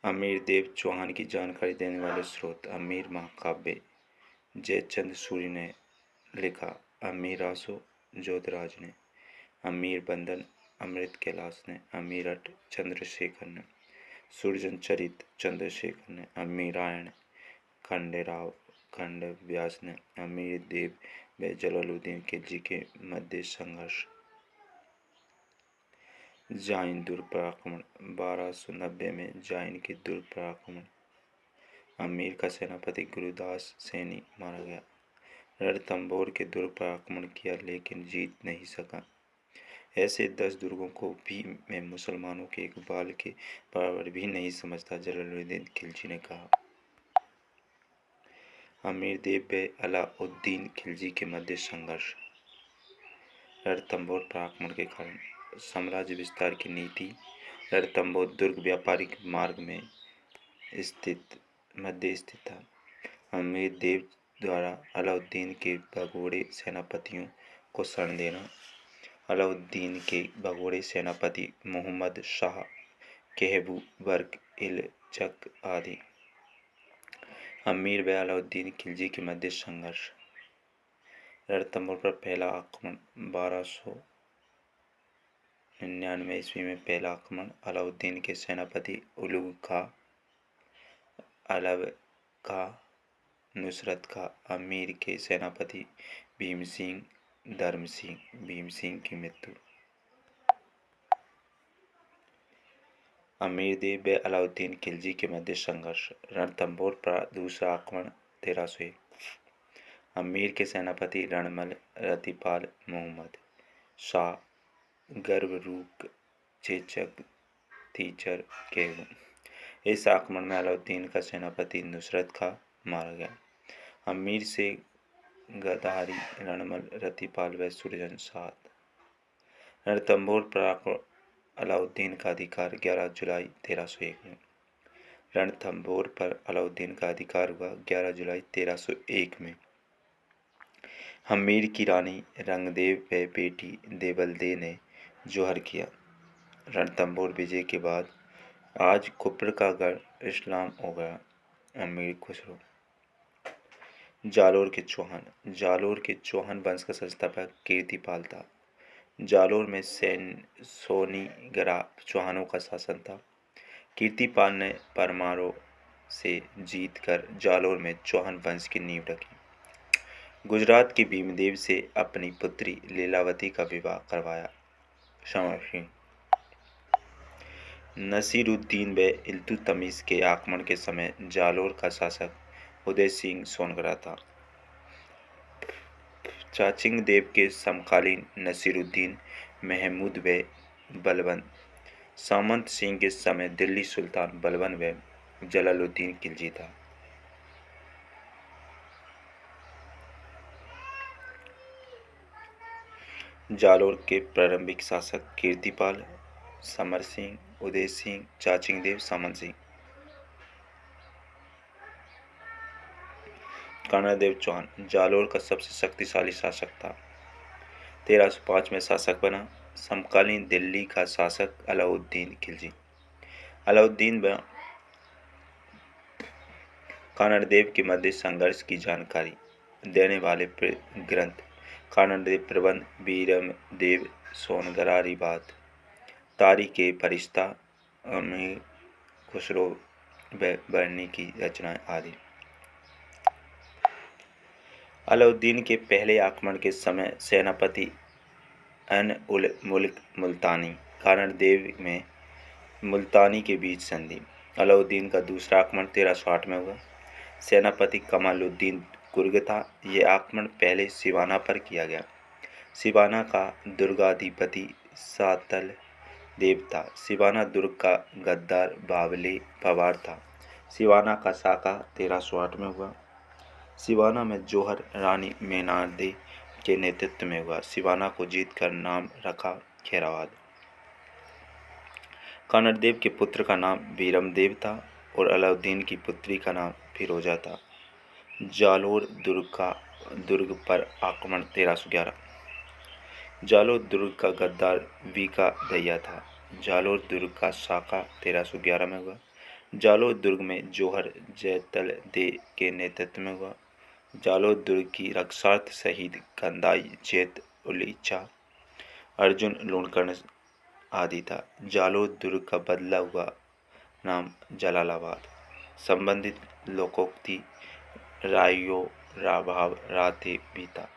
अमीर देव चौहान की जानकारी देने वाले स्रोत: अमीर महाकाव्य, जयचंद सूर्य ने लिखा। अमीर आसो, जोधराज ने। अमीर बंधन, अमृत कैलाश ने। अमीरठ, चंद्रशेखर ने। सुरजन चरित, चंद्रशेखर ने। अमीरायण, खंडेराव खंड व्यास ने। अमीर देव व जलालुद्दीन खिलजी के मध्य संघर्ष। जाइन दुर्पराक्रमण, 1290 में जाइन के दुर्पराक्रमण। अमीर का सेनापति गुरुदास सैनी मारा गया। रणथंभौर के दुर्पराक्रमण किया लेकिन जीत नहीं सका। ऐसे 10 दुर्गों को भी मैं मुसलमानों के एक बाल के बराबर भी नहीं समझता, जलालुद्दीन खिलजी ने कहा। अमीर देव व अलाउद्दीन खिलजी के मध्य संघर्ष। रणथंभौर पराक्रमण के कारण। साम्राज्य विस्तार की नीति। रणथंभौर दुर्ग व्यापारिक मार्ग में मध्य स्थित था। अमीर देव द्वारा अलाउद्दीन के भगोड़े सेनापतियों को शरण देना। अलाउद्दीन के भगोड़े सेनापति मोहम्मद शाह, कहबू, बर्क इलचक आदि। अमीर व अलाउद्दीन खिलजी के मध्य संघर्ष। रणथंभौर पर पहला आक्रमण। 1299 ईस्वी में पहला आक्रमण। अलाउद्दीन के सेनापति उलुग खां, अलाव खां, नुसरत खां। अमीर के सेनापति भीम सिंह, धर्म सिंह। भीम सिंह की मृत्यु। अमीर देव व अलाउद्दीन खिलजी के मध्य संघर्ष। रणथंभौर पर दूसरा आक्रमण 1301। अमीर के सेनापति रणमल, रतिपाल, मोहम्मद शाह, गर्वरूक, चेचक, तीचर, केहू। इस आक्रमण में अलाउद्दीन का सेनापति नुसरत खां मारा गया। अमीर से गदारी, रणमल, रतिपाल व सुरजन साथ। रणथंभौर पर अलाउद्दीन का अधिकार 11 जुलाई 1301 में। रणथंभौर पर अलाउद्दीन का अधिकार हुआ 11 जुलाई 1301 में। अमीर की रानी रंगदेव व बेटी देवलदे ने जोहर किया। रणथंभौर विजय के बाद आज कुप्र का गढ़ इस्लाम हो गया। अमीर खुसरो। जालोर के चौहान। जालोर के चौहान वंश का संस्थापक कीर्तिपाल था। जालोर में सोनीगरा चौहानों का शासन था। कीर्तिपाल ने परमारों से जीतकर जालोर में चौहान वंश की नींव रखी। गुजरात के भीमदेव से अपनी पुत्री लीलावती का विवाह करवाया। समर सिंह। नसीरुद्दीन व इल्तुतमिश के आक्रमण के समय जालोर का शासक उदय सिंह सोनगरा था। चाचिंग देव के समकालीन नसीरुद्दीन, महमूद व बलबन। सामंत सिंह के समय दिल्ली सुल्तान बलबन व जलालुद्दीन खिलजी था। जालोर के प्रारंभिक शासक कीर्तिपाल, समर सिंह, उदय सिंह, चाचिंग देव, सामंत सिंह। कर्णदेव चौहान जालोर का सबसे शक्तिशाली शासक था। 1305 में शासक बना। समकालीन दिल्ली का शासक अलाउद्दीन खिलजी। अलाउद्दीन व कर्णदेव के मध्य संघर्ष की जानकारी देने वाले ग्रंथ: कर्णदेव प्रबंध, वीरमदेव सोनगरारी बात, तारीख़ फरिश्ता, अमीर खुसरो व बरनी की रचनाएं आदि। अलाउद्दीन के पहले आक्रमण के समय सेनापति अन उल मुल्क मुल्तानी, कर्णदेव में मुल्तानी के बीच संधि। अलाउद्दीन का दूसरा आक्रमण 1308 में हुआ। सेनापति कमालुद्दीन कुर्ग था। यह आक्रमण पहले सिवाना पर किया गया। सिवाना का दुर्गाधिपति सातल देव था। सिवाना दुर्ग का गद्दार बावले पवार था। सिवाना का साका 1308 में हुआ। सिवाना में जौहर रानी मेनार्दे के नेतृत्व में हुआ। सिवाना को जीतकर नाम रखा खैराबाद। कर्णदेव के पुत्र का नाम वीरमदेव था और अलाउद्दीन की पुत्री का नाम फिरोजा था। जालोर दुर्ग पर आक्रमण 1311। जालोर दुर्ग का गद्दार वीका दैया था। जालोर दुर्ग का साका 1311 में हुआ। जालोद दुर्ग में जौहर जयतल दे के नेतृत्व में हुआ। जालोद दुर्ग की रक्षार्थ शहीद कंदाई जेत उलीचा अर्जुन लूणकर्ण आदि था। जालोद दुर्ग का बदला हुआ नाम जलालाबाद। संबंधित लोकोक्ति रायो राभाव राते भी था।